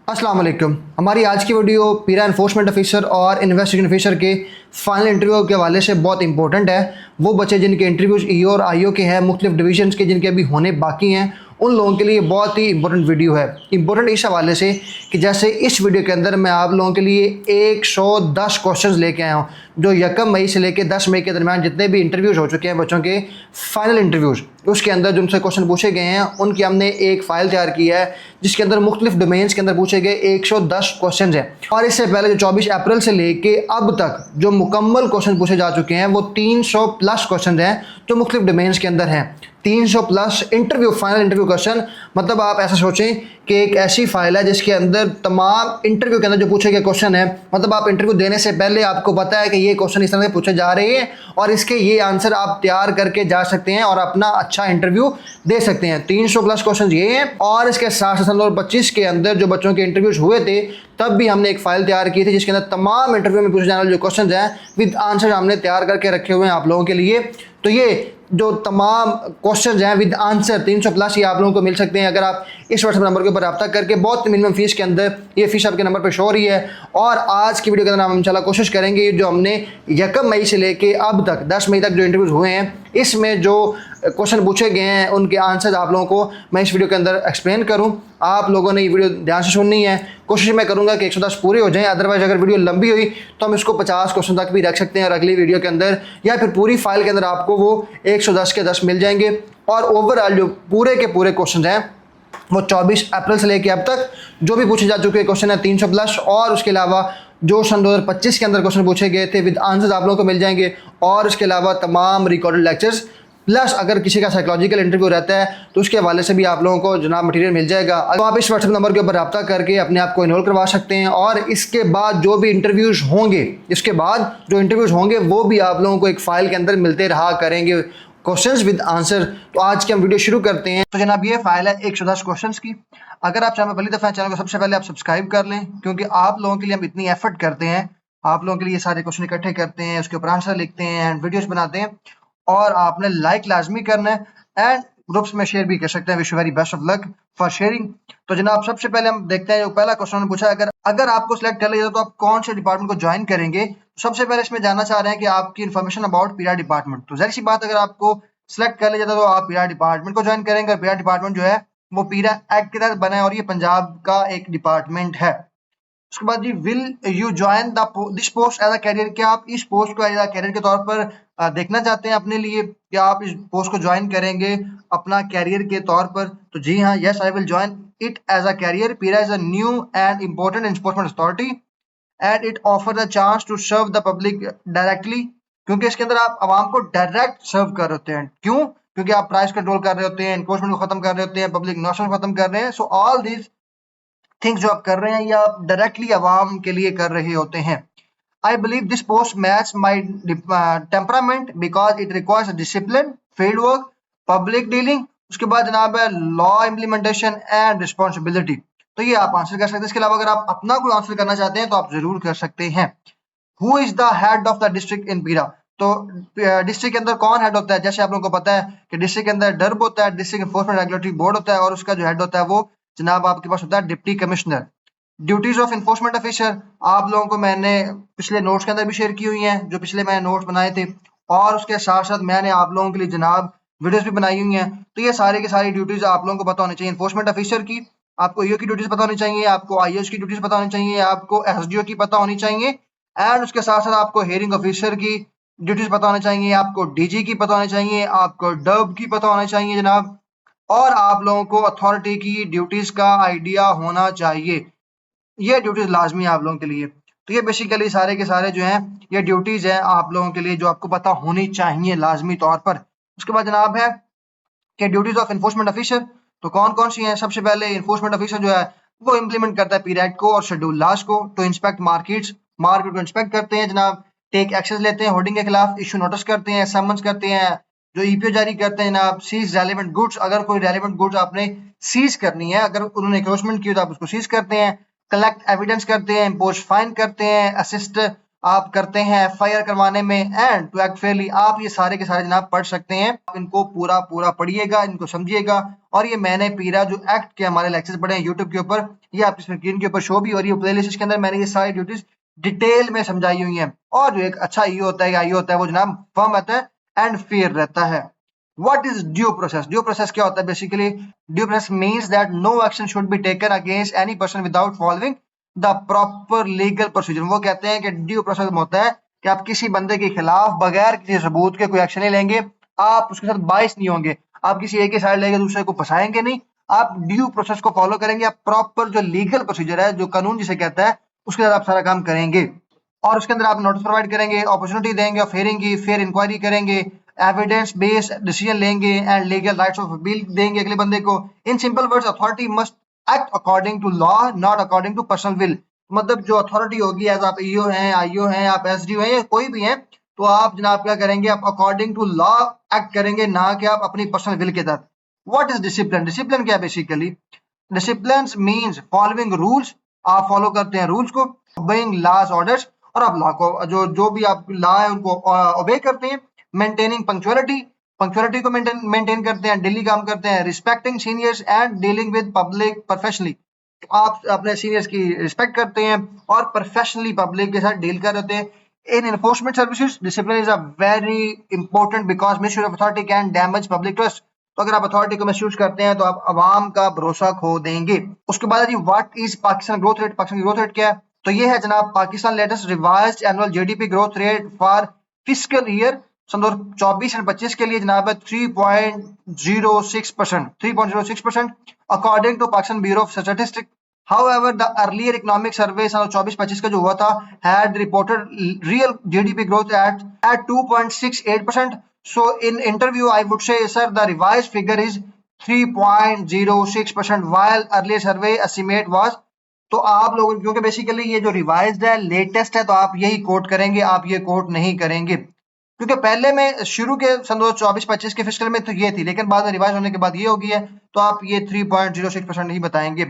अस्सलाम वालेकुम। हमारी आज की वीडियो पीरा इन्फोर्समेंट ऑफिसर और इन्वेस्टिगेशन ऑफिसर के फाइनल इंटरव्यू के हवाले से बहुत इंपॉर्टेंट है। वो बच्चे जिनके इंटरव्यूज ईओ और आईओ के हैं, मुख्तलिफ डिवीजन्स के जिनके अभी होने बाकी हैं, उन लोगों के लिए बहुत ही इंपॉर्टेंट वीडियो है। इंपॉर्टेंट इस हवाले से कि जैसे इस वीडियो के अंदर मैं आप लोगों के लिए 110 क्वेश्चंस लेके आया हूँ, जो 1 मई से लेकर 10 मई के दरमियान जितने भी इंटरव्यूज़ हो चुके हैं बच्चों के फाइनल इंटरव्यूज़, उसके अंदर जो उनसे क्वेश्चन पूछे गए हैं उनकी हमने एक फ़ाइल तैयार की है जिसके अंदर मुख्तलिफ डोमेन्स के अंदर पूछे गए 110 क्वेश्चन हैं। और इससे पहले जो 24 अप्रैल से लेके अब तक जो मुकम्मल क्वेश्चन पूछे जा चुके हैं वो 300 प्लस क्वेश्चन हैं जो मुख्तलिफ डोमेन्स के अंदर हैं। 300 plus interview, final interview question, मतलब आप ऐसा सोचें कि एक ऐसी फाइल है जिसके अंदर तमाम इंटरव्यू के अंदर जो पूछे गए क्वेश्चन है, मतलब आप इंटरव्यू देने से पहले आपको पता है कि ये क्वेश्चन इस तरह से पूछे जा रहे हैं और इसके ये आंसर आप तैयार करके जा सकते हैं और अपना अच्छा इंटरव्यू दे सकते हैं। 300 प्लस क्वेश्चन ये हैं। और इसके साथ 2025 के अंदर जो बच्चों के इंटरव्यूज हुए थे तब भी हमने एक फाइल तैयार की थी जिसके अंदर तमाम इंटरव्यू में पूछे जाने वाले जो क्वेश्चन हैं विद आंसर हमने तैयार करके रखे हुए हैं आप लोगों के लिए। तो ये जो तमाम क्वेश्चन हैं विद आंसर 300 प्लस ये आप लोगों को मिल सकते हैं अगर आप इस व्हाट्सएप नंबर के ऊपर रब्ता करके, बहुत मिनिमम फीस के अंदर ये फीस आपके नंबर पर शो हो रही है। और आज की वीडियो के अंदर हम इंशाल्लाह कोशिश करेंगे जो हमने 1 मई से लेके अब तक 10 मई तक जो इंटरव्यूज हुए हैं इसमें जो क्वेश्चन पूछे गए हैं उनके आंसर आप लोगों को मैं इस वीडियो के अंदर एक्सप्लेन करूं। आप लोगों ने ये वीडियो ध्यान से सुननी है। कोशिश मैं करूंगा कि 110 पूरे हो जाएं, अदरवाइज अगर वीडियो लंबी हुई तो हम इसको 50 क्वेश्चन तक भी रख सकते हैं और अगली वीडियो के अंदर या फिर पूरी फाइल के अंदर आपको वो 110 के 10 मिल जाएंगे। और ओवरऑल जो पूरे के पूरे क्वेश्चन हैं वो 24 अप्रैल से लेकर अब तक जो भी पूछे जा चुके क्वेश्चन है 300 प्लस, और उसके अलावा जो सन 2025 के अंदर क्वेश्चन पूछे गए थे विद आंसर्स आप लोगों को मिल जाएंगे। और उसके अलावा तमाम रिकॉर्डेड लेक्चर्स प्लस अगर किसी का साइकोलॉजिकल इंटरव्यू रहता है तो उसके हवाले से भी आप लोगों को जनाब मटेरियल मिल जाएगा। तो आप इस व्हाट्सएप नंबर के ऊपर रब्ता करके अपने आप को इनरोल करवा सकते हैं। और इसके बाद जो भी इंटरव्यूज़ होंगे, इसके बाद जो इंटरव्यूज़ होंगे वो भी आप लोगों को एक फ़ाइल के अंदर मिलते रहा करेंगे, क्वेश्चंस विद आंसर। तो आज की हम वीडियो शुरू करते हैं। तो जनाब ये फाइल है 110 क्वेश्चंस की। अगर आप चैनल पहली दफ़ा चैनल को सबसे पहले आप सब्सक्राइब कर लें, क्योंकि आप लोगों के लिए हम इतनी एफर्ट करते हैं, आप लोगों के लिए सारे क्वेश्चन इकट्ठे करते हैं, उसके ऊपर आंसर लिखते हैं एंड वीडियोस बनाते हैं। और आपने लाइक लाजमी करना है एंड ग्रुप्स में शेयर भी कर सकते हैं। Wish you very best of luck for sharing. तो जनाब सबसे पहले हम देखते हैं जो पहला क्वेश्चन पूछा, अगर आपको सिलेक्ट कर लिया जाए तो आप कौन से डिपार्टमेंट को ज्वाइन करेंगे। सबसे पहले इसमें जानना चाह रहे हैं कि आपकी इन्फॉर्मेशन अबाउट पीआर डिपार्टमेंट। तो जाहिर सी बात, अगर आपको सिलेक्ट कर लिया जाता है तो आप पीआर डिपार्टमेंट को ज्वाइन करेंगे। पीआर डिपार्टमेंट जो है वो पीरा एक्ट के तहत बना है और ये पंजाब का एक डिपार्टमेंट है। उसके बाद जी, will you join this post as a career, क्या आप इस पोस्ट को एज अ कैरियर के तौर पर देखना चाहते हैं अपने लिए, क्या आप इस पोस्ट को ज्वाइन करेंगे अपना कैरियर के तौर पर। तो जी हाँ, yes I will join it as a career. PERA is a new and important enforcement authority and it offer the chance to serve the public directly, क्योंकि इसके अंदर आप आवाम को डायरेक्ट सर्व कर रहे होते हैं। क्यों? क्योंकि आप प्राइस कंट्रोल कर रहे होते हैं, एनफोर्समेंट को खत्म कर रहे होते हैं, पब्लिक नॉशन खत्म कर रहे हैं। सो ऑल दिस थिंग्स जो आप कर रहे हैं ये आप डायरेक्टली आवाम के लिए कर रहे होते हैं। I believe this post matches my temperament because it requires discipline, field work, public dealing। उसके बाद जनाब है लॉ इम्प्लीमेंटेशन एंड रिस्पॉन्सिबिलिटी। तो ये आप आंसर कर सकते हैं। इसके अलावा अगर आप अपना कोई आंसर करना चाहते हैं तो आप जरूर कर सकते हैं। Who is the head of the district in पीरा। तो डिस्ट्रिक्ट के अंदर कौन हेड होता है? जैसे आप लोगों को पता है कि डिस्ट्रिक्ट के अंदर डर्ब होता है, डिस्ट्रिक्ट इन्फोर्समेंट रेगुलेटरी बोर्ड होता है, और उसका जो हेड होता है वो जनाब आपके पास होता है deputy commissioner. Duties of enforcement officer आप लोगों को मैंने पिछले नोट्स के अंदर भी शेयर की हुई हैं, जो पिछले मैंने नोट्स बनाए थे, और उसके साथ साथ मैंने आप लोगों के लिए जनाब वीडियोस भी बनाई हुई हैं। तो ये सारी की सारी ड्यूटीज आप लोगों को पता होनी चाहिए। इन्फोर्समेंट ऑफिसर की आपको ईओ की ड्यूटीज पता होनी चाहिए, आपको आईएएस की ड्यूटीज पता होनी चाहिए, आपको एसडीओ की पता होनी चाहिए, एंड उसके साथ साथ आपको हेयरिंग ऑफिसर की ड्यूटीज पता होनी चाहिए, आपको डीजी की पता होनी चाहिए, आपको डब की पता होना चाहिए जनाब, और आप लोगों को अथॉरिटी की ड्यूटीज का आइडिया होना चाहिए। ये ड्यूटीज लाजमी है आप लोगों के लिए। तो ये बेसिकली सारे के सारे जो हैं ये ड्यूटीज हैं आप लोगों के लिए जो आपको पता होनी चाहिए लाजमी तौर पर। उसके बाद जनाब है कि ड्यूटीज ऑफ इन्फोर्समेंट ऑफिसर तो कौन कौन सी हैं। सबसे पहले इन्फोर्समेंट ऑफिसर जो है वो इम्प्लीमेंट करता है पीरियड को और शेड्यूल लास्ट को, टू इंस्पेक्ट मार्केट को इंस्पेक्ट करते हैं जनाब, टेक एक्शन लेते हैं होर्डिंग के खिलाफ, इशू नोटिस करते हैं, समन्स करते हैं, जो ईपीओ जारी करते हैं जनाब, सीज रेलेवेंट गुड्स, अगर कोई रेलेवेंट गुड्स आपने सीज करनी है, अगर उन्होंने इंक्रोचमेंट की तो आप उसको सीज करते हैं, कलेक्ट एविडेंस करते हैं, इम्पोज फाइन करते हैं, असिस्ट आप करते हैं एफआईआर करवाने में, एंड टू एक्ट फेयरली। आप ये सारे के सारे जनाब पढ़ सकते हैं। आप इनको पूरा पूरा पढ़िएगा, इनको समझिएगा। और ये मैंने पीरा जो एक्ट के हमारे लेक्चर्स पढ़े हैं यूट्यूब के ऊपर, ये आपकी स्क्रीन के ऊपर शो भी हो रही है प्लेलिस्ट के अंदर। मैंने ये सारी ड्यूटीज डिटेल में समझाई हुई हैं। और जो एक अच्छा ई होता है, आई होता है, वो जनाब फर्म रहता है एंड फेयर रहता है। What is due process? Due process क्या होता है basically? Due process means that no action should be taken against any person without following the proper legal procedure। वो कहते हैं कि ड्यू प्रोसेस में होता है कि आप किसी बंदे के खिलाफ बगैर किसी सबूत के कोई एक्शन नहीं लेंगे, आप उसके साथ बाइस नहीं होंगे, आप किसी एक ही साइड लेके दूसरे को फंसाएंगे नहीं, आप ड्यू प्रोसेस को फॉलो करेंगे, आप प्रॉपर जो लीगल प्रोसीजर है, जो कानून जिसे कहता है, उसके साथ आप सारा काम करेंगे। और उसके अंदर आप नोटिस प्रोवाइड करेंगे, अपॉर्चुनिटी देंगे ऑफ हियरिंग की, फेयर इंक्वायरी करेंगे, एविडेंस बेस्ड डिसीजन लेंगे and legal rights of appeal देंगे अगले बंदे को। In simple words, authority must act according to law, not according to personal will. मतलब जो अथॉरिटी होगी, एज आप ईओ हैं, आईओ हैं, आप एसडीओ हैं, या कोई भी हैं, तो आप जनाब क्या करेंगे, आप अकॉर्डिंग टू लॉ एक्ट करेंगे, ना कि आप अपनी पर्सनल विल के तहत। What is discipline? डिसिप्लिन क्या है basically? Discipline means following rules, आप फॉलो करते हैं रूल्स को, ओबेइंग लॉज ऑर्डर्स, और आप लॉ को जो जो भी आप लॉ है उनको ओबे करते हैं। मेंटेनिंग पंक्चुअलिटी, पंक्चुअलिटी को मेंटेन करते हैं, डेली काम करते हैं। Respecting seniors and dealing with public professionally, आप अपने सीनियर्स की रिस्पेक्ट करते हैं और प्रोफेशनली पब्लिक के साथ डील कर रहे हैं। In enforcement services, discipline is a very important because misuse of authority can damage public trust. तो अगर आप अथॉरिटी को मिसयूज करते हैं तो आप अवाम का भरोसा खो देंगे। उसके बाद जी, what is Pakistan growth rate? Pakistan की ग्रोथ रेट क्या है? तो ये है जनाब, Pakistan latest revised annual GDP growth rate for fiscal year सन 2024 एंड 25 के लिए जनाब है 3.06%, 3.06% according to Pakistan bureau of statistics. However, the earlier economic survey सन 24-25 का जो हुआ था had reported real GDP growth at 2.68%. So in interview, I would say, sir, the revised figure is 3.06%, while earlier survey estimate was। तो आप लोग, क्योंकि basically ये जो रिवाइज्ड है, लेटेस्ट है, तो आप यही कोट करेंगे, आप ये कोट नहीं करेंगे, क्योंकि पहले में शुरू के सन 2024-25 के फिस्कल में तो ये थी, लेकिन बाद में रिवाइज होने के बाद ये हो गई है, तो आप ये 3.06% नहीं बताएंगे।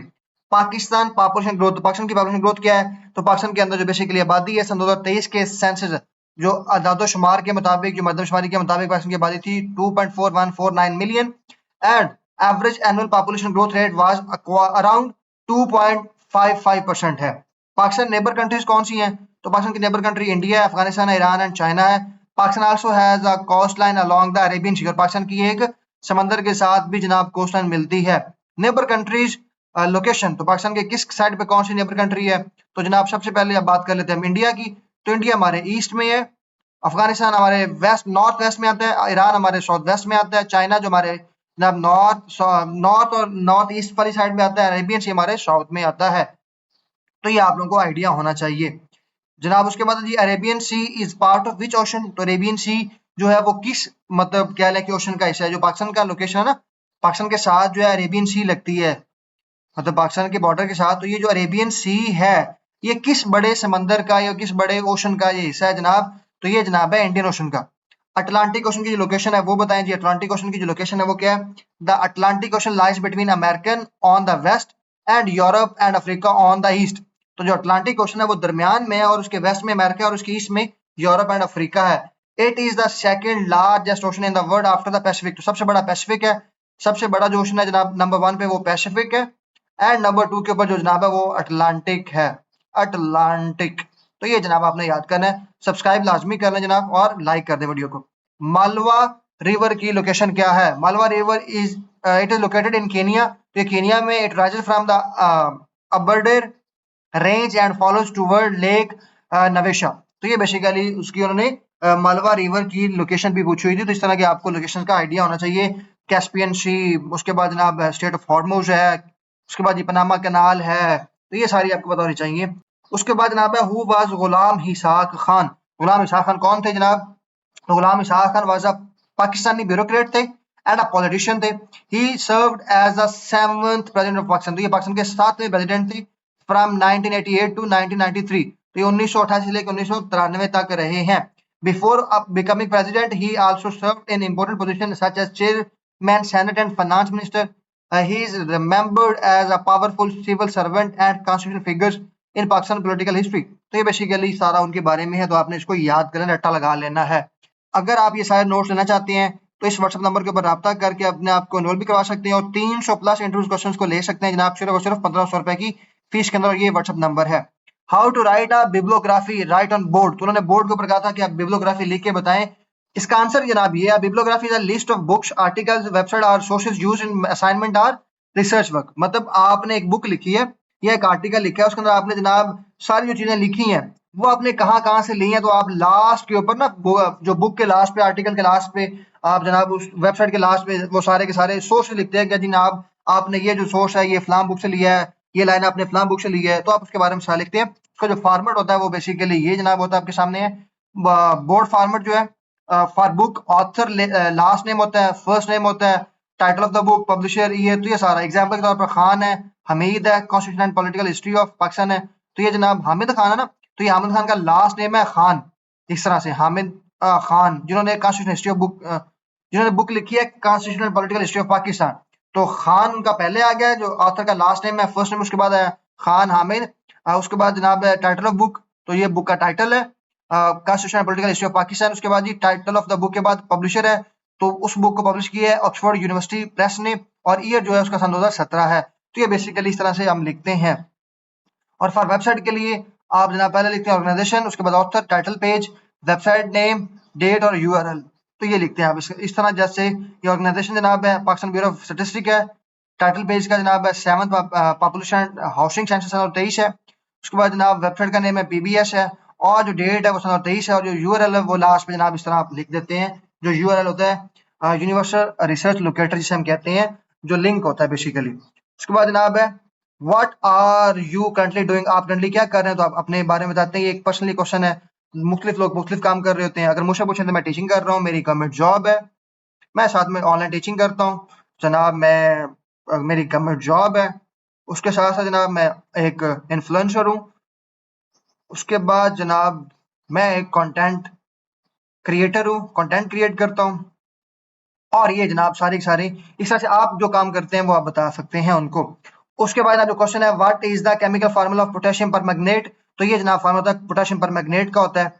पाकिस्तान पॉपुलेशन ग्रोथ, तो पाकिस्तान की पॉपुलेशन ग्रोथ क्या है? तो पाकिस्तान के अंदर जो बेसिकली आबादी है, सन 2023 के सेंसस जो आदादोशुमार के मुताबिक, जो मरदमशुमारी के मुताबिक पाकिस्तान की आबादी थी 2.4149 million, and average annual population growth rate was around 2.55% है। पाकिस्तान नेबर कंट्रीज कौन सी हैं? तो पाकिस्तान की नेबर कंट्री इंडिया है, अफगानिस्तान है, ईरान एंड चाइना है। Pakistan also has a coast line along the Arabian sea, और पाकिस्तान की एक समंदर के साथ भी जनाब कोस्ट लाइन मिलती है। नेबर कंट्रीज लोकेशन, तो पाकिस्तान के किस साइड पे कौन सी नेबर कंट्री है? तो जनाब सबसे पहले अब बात कर लेते हैं हम इंडिया की। तो इंडिया हमारे ईस्ट में है, अफगानिस्तान हमारे वेस्ट नॉर्थ वेस्ट में आता है, ईरान हमारे साउथ वेस्ट में आता है, चाइना जो हमारे जनाब नॉर्थ और नॉर्थ ईस्ट वाली साइड में आता है, अरेबियन सी हमारे साउथ में आता है। तो ये आप लोगों को आइडिया होना चाहिए जनाब। उसके बाद जी, Arabian sea is part of which ocean? तो अरेबियन सी जो है वो किस, मतलब क्या है कि ओशन का हिस्सा है? जो पाकिस्तान का लोकेशन है ना, पाकिस्तान के साथ जो है अरेबियन सी लगती है, मतलब पाकिस्तान के बॉर्डर के साथ। तो ये जो अरेबियन सी है, ये किस बड़े समंदर का या किस बड़े ओशन का ये हिस्सा है जनाब? तो ये जनाब है इंडियन ओशन का। अटलांटिक ओशन की जो लोकेशन है वो बताएं जी। अटलांटिक ओशन की जो लोकेशन है वो क्या है? The Atlantic Ocean lies between American on the west and Europe and Africa on the east. तो जो अटलांटिक ओशन है वो दरमियान में है, और उसके वेस्ट में अमेरिका और उसके ईस्ट में यूरोप एंड अफ्रीका है। It is the second largest ocean in the world after the Pacific. तो सबसे बड़ा पैसिफिक है, सबसे बड़ा जो ओशन है जनाब नंबर 1 पे वो पैसिफिक है, एंड नंबर 2 के ऊपर जो जनाब है वो अटलांटिक है, अटलांटिक। तो ये जनाब आपने याद करना है। सब्सक्राइब लाजमी करना जनाब, और लाइक कर दें वीडियो को। मालवा रिवर की लोकेशन क्या है? Malewa river is it is located in Kenya. तो ये केनिया में, it rises from the Aberdare range and follows toward lake Naivasha. तो ये बेसिकली उसकी उन्होंने मालवा रिवर की लोकेशन भी पूछी हुई थी। तो इस तरह के आपको लोकेशन का आइडिया होना चाहिए। कैस्पियन सी, उसके बाद जनाब स्टेट ऑफ हॉर्मुज है, उसके बाद ये पनामा कनाल है। तो ये सारी आपको पता होनी चाहिए। उसके बाद जनाब है हु वाज गुलाम इसाक खान। गुलाम इसाक खान कौन थे जनाब? तो Ghulam Ishaq Khan was a Pakistani bureaucrat थे एंड अ पॉलिटिशियन थे। He served as the 7th president of Pakistan. तो ये पाकिस्तान के 7वें प्रेसिडेंट थे फ्रॉम 1988 टू 1993। तो ये 1988 से लेकर 1993 तक रहे हैं। Before becoming president he also served in important position such as chairman senate and finance minister. He is remembered as a powerful civil servant and constitutional figure. In Pakistan political history. तो ये basically सारा उनके बारे में है, तो आपने इसको याद करना, रट्टा लगा लेना है। अगर आप ये सारे नोट्स लेना चाहते हैं तो इस व्हाट्सएप नंबर के ऊपर रब्ता करके अपने आप को एनरोल भी करवा सकते हैं और 300 प्लस इंटरव्यू क्वेश्चंस को ले सकते हैं जनाब, सिर्फ और सिर्फ 1500 रुपए की फीस के अंदर। ये व्हाट्सएप नंबर है। How to write a bibliography write on board, तो उन्होंने बोर्ड के ऊपर कहा था कि आप बिब्लियोग्राफी लिख के बताएं। इसका आंसर जनाब ये है, bibliography is a list of books articles website और सोर्सेज यूज्ड इन असाइनमेंट और रिसर्च वर्क। मतलब आपने एक बुक लिखी है या एक आर्टिकल लिखा है, उसके अंदर आपने जनाब सारी जो चीजें लिखी हैं वो आपने कहाँ कहाँ से ली हैं, तो आप लास्ट के ऊपर ना जो बुक के लास्ट पे, आर्टिकल के लास्ट पे, आप जनाब उस वेबसाइट के लास्ट पे वो सारे के सारे सोर्स लिखते हैं कि जनाब आपने ये जो सोर्स है ये फलां बुक से लिया है, ये लाइन आपने फलां बुक से ली है, तो आप उसके बारे में सारा लिखते हैं। उसका जो फॉर्मेट होता है वो बेसिकली ये जनाब होता है आपके सामने है। बोर्ड फॉर्मेट जो है, for book author last name होता है, फर्स्ट नेम होता है, title of the book, publisher, ये तो ये सारा। एग्जांपल के तौर पर खान है, हमीद है, constitution and political history of Pakistan है, तो ये जनाब हामिद खान है ना, तो ये हामिद खान का लास्ट नेम है खान। इस तरह से हामिद खान, जिन्होंने कॉन्स्टिट्यूशन हिस्ट्री ऑफ बुक, जिन्होंने बुक लिखी है constitution and political history of Pakistan, तो खान उनका पहले आ गया, जो ऑथर का लास्ट नेम है, फर्स्ट नेम उसके बाद है खान हामिद। उसके बाद जनाब टाइटल ऑफ बुक, तो ये बुक का टाइटल है constitution and political history of Pakistan. उसके बाद ये टाइटल ऑफ द बुक के बाद पब्लिशर है, तो उस बुक को पब्लिश किया है ऑक्सफोर्ड यूनिवर्सिटी प्रेस ने, और ईयर जो है उसका सन 2017 है। तो ये बेसिकली इस तरह से हम लिखते हैं। और फॉर वेबसाइट के लिए आप जनाब पहले लिखते हैं ऑर्गेनाइजेशन, उसके बाद author, title page, website name, date और यूआरएल, तो ये लिखते हैं आप इस तरह। जैसे ये ऑर्गेनाइजेशन जनाब है पाकिस्तान ब्यूरो ऑफ स्टैटिस्टिक है, टाइटल पेज का जनाब है 7th पॉपुलेशन हाउसिंग सेंसस सन 2023 है। उसके बाद जनाब वेबसाइट का नेम है पीबीएस है, और जो डेट है वो सन 2023 है, और जो यूआरएल है वो लास्ट में जनाब इस तरह आप लिख देते हैं। जो यूआरएल होता है यूनिवर्सल रिसर्च लोकेटर जिसे हम कहते हैं, जो लिंक होता है बेसिकली। उसके बाद जनाब है what are you currently doing, आप करंटली क्या कर रहे हैं, तो आप अपने बारे में बताते हैं। ये एक पर्सनली क्वेश्चन है, मुख्तलिफ लोग मुख्तलिफ काम कर रहे होते हैं। अगर मुझसे पूछें तो मैं टीचिंग कर रहा हूँ, मेरी गवर्नमेंट जॉब है, मैं साथ में ऑनलाइन टीचिंग करता हूँ जनाब, मैं मेरी गवर्नमेंट जॉब है। उसके साथ साथ जनाब मैं एक इन्फ्लुएंसर हूँ। उसके बाद जनाब मैं एक कंटेंट क्रिएटर हूँ, कंटेंट क्रिएट करता हूँ। और ये जनाब सारी की सारी इस तरह से आप जो काम करते हैं वो आप बता सकते हैं उनको। उसके बाद जो क्वेश्चन है what is the chemical formula of potassium permanganate, तो ये जनाब फार्मूला होता है पोटेशियम परमैंगनेट का होता है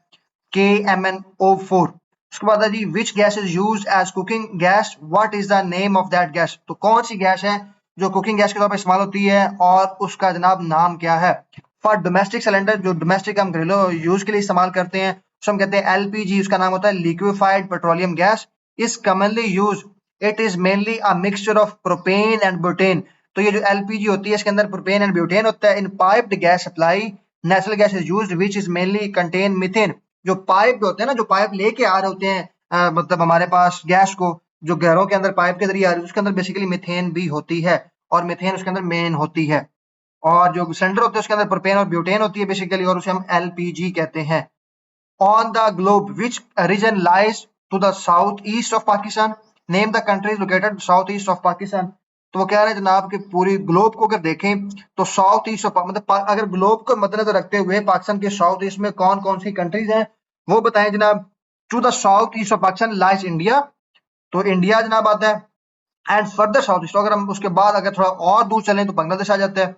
KMnO4। उसके बाद है जी which gas is used as cooking gas, what is the name of that gas, तो कौन सी गैस है जो कुकिंग गैस के तौर पर इस्तेमाल होती है और उसका जनाब नाम क्या है। फॉर डोमेस्टिक सिलेंडर, जो डोमेस्टिक हम घरेलू यूज के लिए इस्तेमाल करते हैं उसको हम कहते हैं LPG, उसका नाम होता है liquefied petroleum gas, is commonly used, it is mainly a mixture of propane and butane। तो ये जो LPG होती है इसके अंदर प्रोपेन एंड ब्यूटेन होता है। In piped gas supply natural gas is used which is mainly contain methane, जो पाइप होते हैं ना, जो पाइप लेके आ रहे होते हैं मतलब हमारे पास गैस को, जो घरों के अंदर पाइप के जरिए आ रही है उसके अंदर बेसिकली मीथेन भी होती है, और मीथेन उसके अंदर मेन होती है। और जो सिलेंडर होते हैं उसके अंदर प्रोपेन और ब्यूटेन होती है बेसिकली, और उसे हम LPG कहते हैं। On the globe, which region lies to the southeast of Pakistan? Name the countries located southeast of Pakistan। तो वो कह रहे हैं जनाब कि पूरी ग्लोब को अगर देखें तो साउथ ईस्ट ऑफ, मतलब अगर ग्लोब को मद्देनजर रखते हुए पाकिस्तान के साउथ ईस्ट में कौन कौन सी कंट्रीज हैं वो बताएं जनाब। To the south east of Pakistan lies India, तो इंडिया जनाब आता है। एंड फर्दर साउथ ईस्ट, अगर हम उसके बाद अगर थोड़ा और दूर चलें तो बांग्लादेश आ जाता है,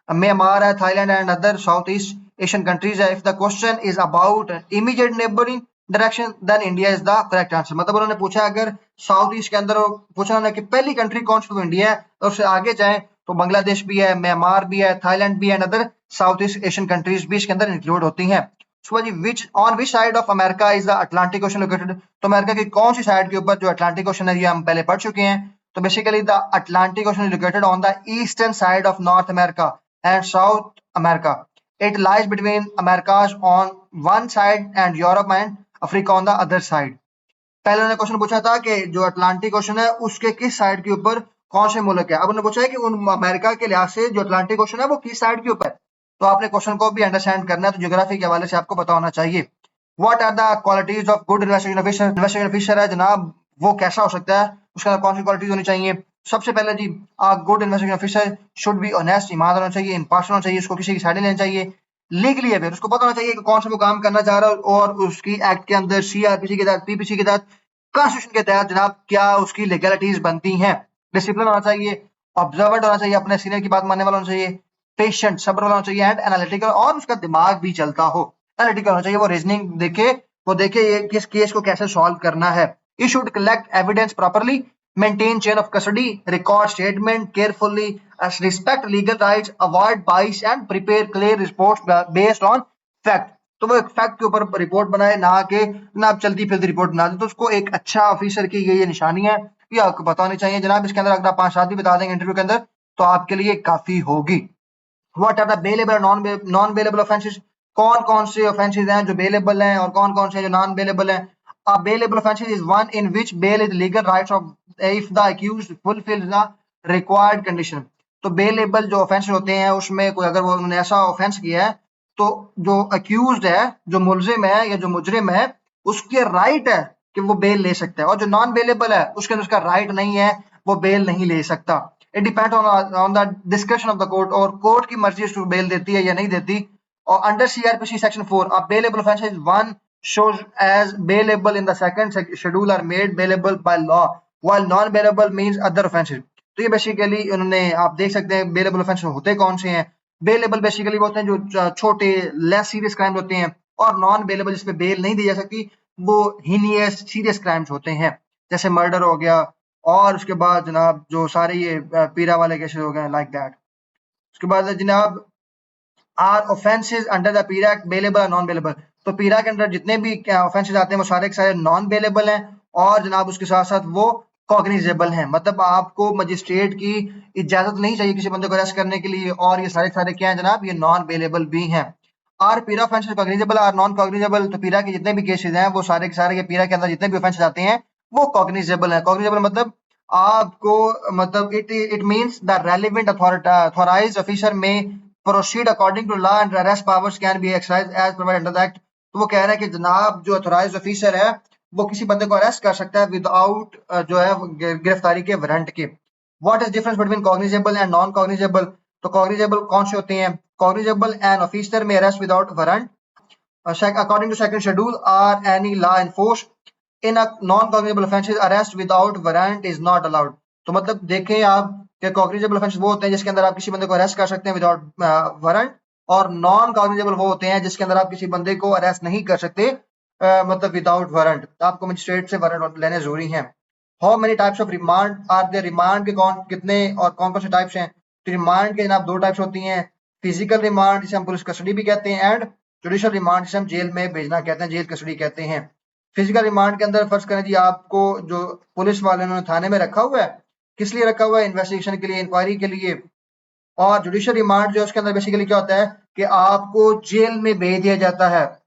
म्यांमार है, Thailand and other south east Asian countries है। If the question is about immediate neighbouring direction then India is the correct answer. मतलब उन्होंने पूछा अगर साउथ ईस्ट के अंदर पूछा उन्होंने कि पहली कंट्री कौन सी, तो इंडिया है, और उससे आगे जाए तो बांग्लादेश भी है, म्यांमार भी है, थाईलैंड भी है, and other south east Asian countries भी इसके अंदर इंक्लूड होती हैं। Which on which side of America is the Atlantic ocean located, तो अमेरिका की कौन सी साइड के ऊपर जो अटलांटिक ओशन है, ये हम पहले पढ़ चुके हैं। तो basically the Atlantic Ocean is located on the eastern side of North America and South America. It lies between Americas on one side and Europe and Africa on the other side. पहले उन्होंने question पूछा था कि जो Atlantic ocean है उसके किस side के ऊपर कौन से मुल्क है। अब उन्होंने पूछा है कि उन अमेरिका के लिहाज से जो अटलांटिक ओशन है वो किस साइड के ऊपर है। तो आपने क्वेश्चन को भी अंडरस्टैंड करना है, तो ज्योग्राफी के हवाले से आपको पता होना चाहिए। What are the qualities of good investigation officer, investigation officer है जनाब वो कैसा हो सकता है, उसका कौन सी क्वालिटीज होनी चाहिए। सबसे पहले जी good investigation officer should be honest, ईमानदार होना चाहिए, इम्पार्शियल होना चाहिए, उसको किसी की साइड नहीं लेना चाहिए, लीगली अवेयर, उसको पता होना चाहिए कि कौन सा वो काम करना चाह रहा है और उसकी एक्ट के अंदर CRPC के तहत, PPC के तहत, कॉन्स्टिट्यूशन के तहत जनाब क्या उसकी लीगलिटीज बनती हैं। डिसिप्लिन होना चाहिए, ऑब्जर्वेंट होना चाहिए, अपने सीनियर की बात मानने वाला होना चाहिए, पेशेंट, सब्र वाला होना चाहिए, एंड एनालिटिकल, और उसका दिमाग भी चलता हो, एनालिटिकल होना चाहिए, वो रीजनिंग देखे, वो देखे ये किस केस को कैसे सॉल्व करना है। He should collect evidence properly, maintain chain of custody, record statement carefully, respect legal rights, avoid bias and prepare clear reports based on fact. तो वो एक फैक्ट के ऊपर रिपोर्ट बनाए, ना के ना आप चलती फिरती रिपोर्ट बना दे। तो उसको एक अच्छा ऑफिसर की ये निशानी है, ये आपको पता होनी चाहिए जनाब। इसके अंदर अगर आप 5 आदमी बता देंगे इंटरव्यू के अंदर तो आपके लिए काफी होगी। What are the bailable non bailable offences, कौन कौन से ऑफेंसेस हैं जो बेलेबल हैं और कौन कौन से हैं जो नॉन बेलेबल हैं। A bailable offense is one in which bail is legal rights of if the accused fulfills the required condition। तो बेलेबल जो ऑफेंस होते हैं उसमें कोई अगर वो उन्होंने ऐसा ऑफेंस किया है तो जो अक्यूज्ड है, जो मुलजिम है या जो मुजरिम है, उसके राइट है कि वो बेल ले सकता है, और जो नॉन बेलेबल है उसके अंदर उसका राइट नहीं है, वो बेल नहीं ले सकता। It depend on the discussion of the court, और कोर्ट की मर्जी उसको बेल देती है या नहीं देती। और under CrPC section 4 a bailable offence is one shows as bailable in the second schedule are made bailable by law while non bailable means other offenses। तो ये बेसिकली उन्होंने, आप देख सकते हैं बेलेबल ऑफेंस होते कौन से हैं। बेलेबल बेसिकली वो होते हैं जो छोटे लेस सीरियस क्राइम होते हैं, और नॉन बेलेबल जिसपे बेल नहीं दी जा सकती वो हीनियस सीरियस क्राइम्स होते हैं, जैसे मर्डर हो गया, और उसके बाद जनाब जो सारे ये पीरा वाले केसेस हो गए लाइक दैट। उसके बाद जनाब आर ऑफेंसेस अंडर द पीरा एक्ट बेलेबल और नॉन बेलेबल। तो पीरा के अंदर जितने भी ऑफेंसेस आते हैं वो सारे के सारे नॉन बेलेबल हैं, और जनाब उसके साथ साथ वो कॉग्निजेबल हैं, मतलब आपको मजिस्ट्रेट की इजाजत नहीं चाहिए किसी बंदे को अरेस्ट करने के लिए, और ये सारे सारे क्या हैं जनाब, ये नॉन बेलेबल भी हैं। आर पीरा offences cognizable or non cognizable. तो पीरा के जितने भी केसेस हैं वो सारे के सारे के पीरा के अंदर जितने भी ऑफेंसेस आते हैं वो कॉग्निजेबल है। कॉग्निजेबल मतलब आपको, मतलब it means the relevant authorised officer may proceed according to law and arrest powers can be exercised as provided under the act. तो वो कह रहा है कि जनाब जो अथॉराइज्ड ऑफिसर है वो किसी बंदे को अरेस्ट कर सकता है विदाउट जो है गिरफ्तारी के वारंट के। What is difference between cognizable and non cognizable. तो कॉग्निजेबल कौन से होते हैं। कॉग्निजेबल एन ऑफिसर में arrest without warrant according to second schedule or any law enforced in a non-cognizable offences arrest without warrant is not allowed। तो मतलब देखें आप कि कॉग्निजेबल ऑफेंस वो होते हैं जिसके अंदर आप किसी बंदे को अरेस्ट कर सकते हैं विदाउट वारंट, और नॉन कॉग्निजेबल वो होते हैं जिसके अंदर आप किसी बंदे को अरेस्ट नहीं कर सकते मतलब विदाउट वारंट, आपको मजिस्ट्रेट से वारंट लेने जरूरी है। How many types of remand are there, remand के कौन कितने और कौन कौन से टाइप्स हैं। तो रिमांड के जनाब 2 टाइप्स होती हैं, फिजिकल रिमांड जिसे हम पुलिस कस्टडी भी कहते हैं, एंड जुडिशियल रिमांड जिसे हम जेल में भेजना कहते हैं, जेल कस्टडी कहते हैं। फिजिकल रिमांड के अंदर फर्ज करें जी आपको जो पुलिस वाले उन्होंने थाने में रखा हुआ है, किस लिए रखा हुआ है, इन्वेस्टिगेशन के लिए, इंक्वायरी के लिए। और जुडिशियल रिमांड जो उसके अंदर बेसिकली क्या होता है कि आपको जेल में भेज दिया जाता है।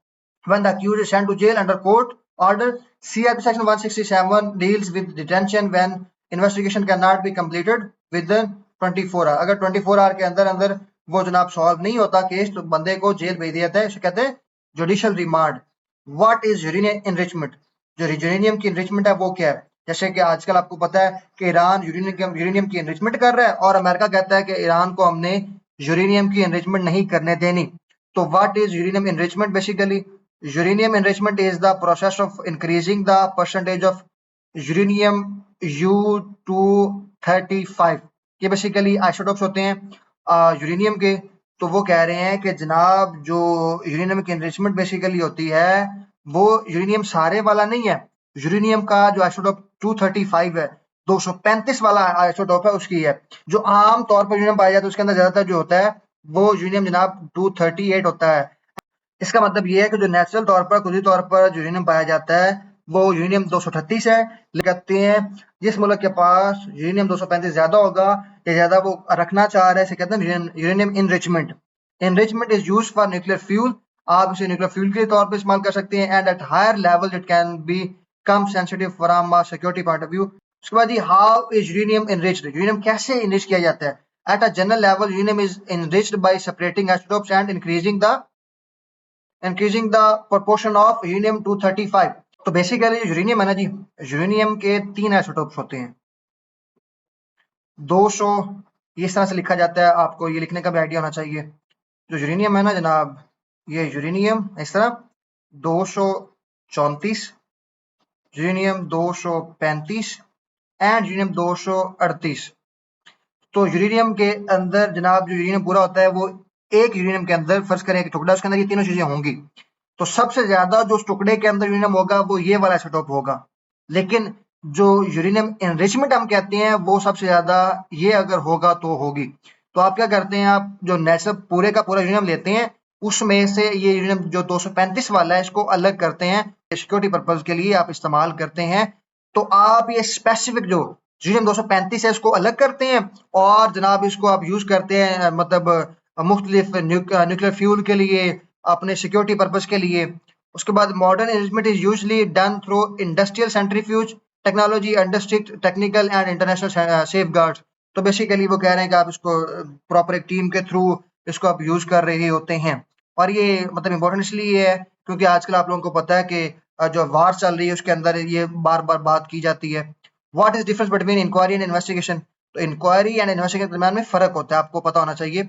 when the accused is sent to jail under court order, CRP section 167 deals with detention when investigation cannot be completed within 24 hour। अगर 24 आवर के अंदर अंदर वो जनाब सॉल्व नहीं होता केस तो बंदे को जेल भेज दिया जाता है, इसे कहते हैं judicial remand. What is uranium enrichment, जो यूरेनियम की इनरिचमेंट है वो क्या है। जैसे कि आजकल आपको पता है कि ईरान यूरेनियम की इनरिचमेंट कर रहा है, और अमेरिका कहता है कि ईरान को हमने यूरेनियम की इनरिचमेंट नहीं करने देनी। तो what is uranium enrichment, basically uranium enrichment is the process of increasing the percentage of uranium U-235। ये बेसिकली आइसोटोप्स होते हैं यूरेनियम के। तो वो कह रहे हैं कि जनाब जो यूरेनियम की एनरिचमेंट बेसिकली होती है वो यूरेनियम सारे वाला नहीं है, यूरेनियम का जो आइसोटोप 235 है, 235 वाला आइसोटोप है उसकी है। जो आम तौर पर यूरेनियम पाया जाता है उसके अंदर ज्यादातर जो होता है वो यूरेनियम जनाब 238 होता है। इसका मतलब ये है कि जो नेचुरल तौर पर कुदरती तौर पर यूरेनियम पाया जाता है वो यूरेनियम 238 है। कहते हैं जिस मुल्क के पास यूरेनियम 235 ज्यादा होगा या ज्यादा वो रखना चाह रहा है इसे कहते हैं uranium enrichment. Enrichment is used for nuclear fuel, आप इसे न्यूक्लियर फ्यूल के तौर पर इस्तेमाल कर सकते हैं, and at higher level it can be come sensitive from a security point of view. उसके बाद how is uranium enriched, uranium कैसे इनरिच किया जाता है। At a general level uranium is enriched by separating isotopes and increasing the proportion of uranium 235। तो basically uranium है ना जी, uranium के 3 आइसोटोप्स होते हैं। 200 इस तरह से लिखा जाता है, आपको ये लिखने का भी आइडिया होना चाहिए। जो यूरेनियम है ना जनाब, ये यूरेनियम इस तरह 234, यूरेनियम 235 एंड यूरेनियम 238। तो यूरेनियम के अंदर जनाब जो यूरेनियम पूरा होता है वो एक यूरेनियम के अंदर फर्ज करें एक टुकड़ा, उसके अंदर ये तीनों चीजें होंगी, तो सबसे ज्यादा जो उस टुकड़े के अंदर यूरेनियम होगा वो ये वाला आइसोटोप होगा। लेकिन जो यूरेनियम एनरिचमेंट हम कहते हैं वो सबसे ज्यादा ये अगर होगा तो होगी। तो आप क्या करते हैं, आप जो नेचुरल पूरे का पूरा यूरेनियम लेते हैं, उसमें से ये यूरेनियम जो 235 वाला है इसको अलग करते हैं, सिक्योरिटी पर्पज के लिए आप इस्तेमाल करते हैं। तो आप ये स्पेसिफिक जो यूरेनियम 235 है इसको अलग करते हैं और जनाब इसको आप यूज करते हैं मतलब मुख्तलिफ न्यूक्लियर फ्यूल के लिए, अपने सिक्योरिटी पर्पज के लिए। उसके बाद modern enrichment is usually done through industrial centrifuge technology under strict technical and international safeguards. तो बेसिकली वो कह रहे हैं कि आप इसको प्रॉपर एक टीम के थ्रू इसको आप यूज कर रहे होते हैं। और ये मतलब इम्पोर्टेंट इसलिए है क्योंकि आजकल आप लोगों को पता है कि जो वार चल रही है उसके अंदर ये बार बार बात की जाती है। What is difference between inquiry and investigation? तो इंक्वायरी एंड इन्वेस्टिगेशन के दरमियान में फर्क होता है, आपको पता होना चाहिए।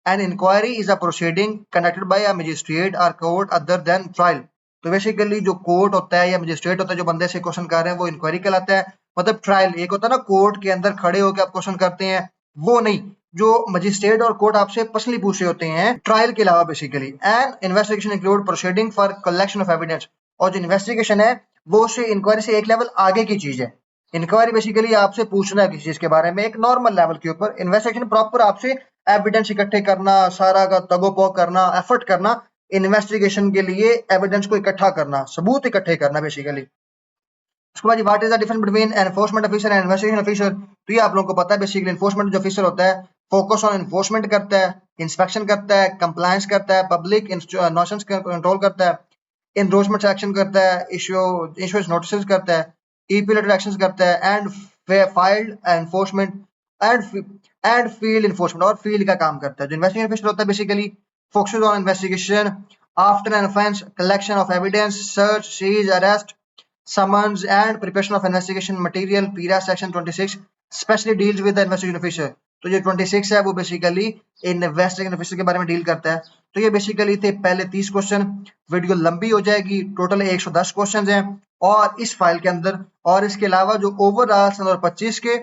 An inquiry is a proceeding conducted by a magistrate और कोर्ट अदर देन ट्रायल। तो बेसिकली जो कोर्ट होता है या मजिस्ट्रेट होता है जो बंदे से क्वेश्चन कर रहे हैं वो इंक्वायरी कहलाता है। मतलब ट्रायल एक होता है ना, कोर्ट के अंदर खड़े होकर आप क्वेश्चन करते हैं, वो नहीं। जो मजिस्ट्रेट और कोर्ट आपसे पर्सनली पूछ रहे होते हैं ट्रायल के अलावा basically. And investigation include proceeding for collection of evidence. और जो इन्वेस्टिगेशन है वो उससे इंक्वायरी से एक लेवल आगे की चीज है। इंक्वायरी बेसिकली आपसे पूछना है किसी चीज के बारे में एक नॉर्मल लेवल के ऊपर, इन्वेस्टिगेशन प्रॉपर आपसे एविडेंस इकट्ठे करना, सारा का तगोपो करना, एफर्ट करना इन्वेस्टिगेशन के लिए, एविडेंस को इकट्ठा करना, सबूत इकट्ठे करना बेसिकली। उसके बाद what is the difference between enforcement officer and investigation officer? तो ये आप लोगों को पता है बेसिकली एनफोर्समेंट जो ऑफिसर होता है फोकस ऑन एनफोर्समेंट करता है, इंस्पेक्शन करता है, कंप्लायंस करता है, पब्लिक नॉशंस कंट्रोल करता है, एनरोचमेंट एक्शन करता है, इश्यूज नोटिस करता है, ईपी रिलेटेड एक्शंस करता है, and filed enforcement and field enforcement, और फील्ड का काम करता है। जो इन्वेस्टिगेशन ऑफिसर होता है basically focuses on investigation after an offence, collection of evidence, search, seize, arrest, summons and preparation of investigation material, PIRA section 26 specially deals with the investigation officer। तो ये 26 है वो बेसिकली इन्वेस्टिगेशन ऑफिसर के बारे में deal करता है। तो ये बेसिकली थे पहले 30 क्वेश्चन। वीडियो लंबी हो जाएगी, टोटल 110 क्वेश्चन हैं और इस फाइल के अंदर, और इसके अलावा जो ओवरऑल सन 2025 के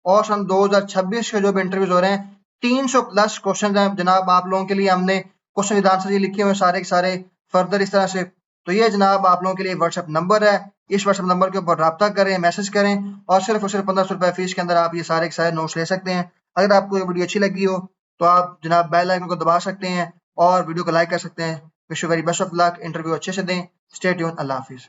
और सन 2026 के जो भी इंटरव्यूज हो रहे हैं 300 प्लस क्वेश्चन हैं जनाब। आप लोगों के लिए हमने क्वेश्चन विद आंसर ये लिखे हुए सारे के सारे फर्दर इस तरह से। तो ये जनाब आप लोगों के लिए व्हाट्सएप नंबर है, इस व्हाट्सएप नंबर के ऊपर रब्ता करें, मैसेज करें और सिर्फ 1500 रुपए फीस के अंदर आप ये सारे के सारे नोट्स ले सकते हैं। अगर आपको ये वीडियो अच्छी लगी हो तो आप जनाब बेल आइकन को दबा सकते हैं और वीडियो को लाइक कर सकते हैं। Wish you very best of luck, interview अच्छे से दें। स्टे ट्यून, अल्लाह हाफिज़।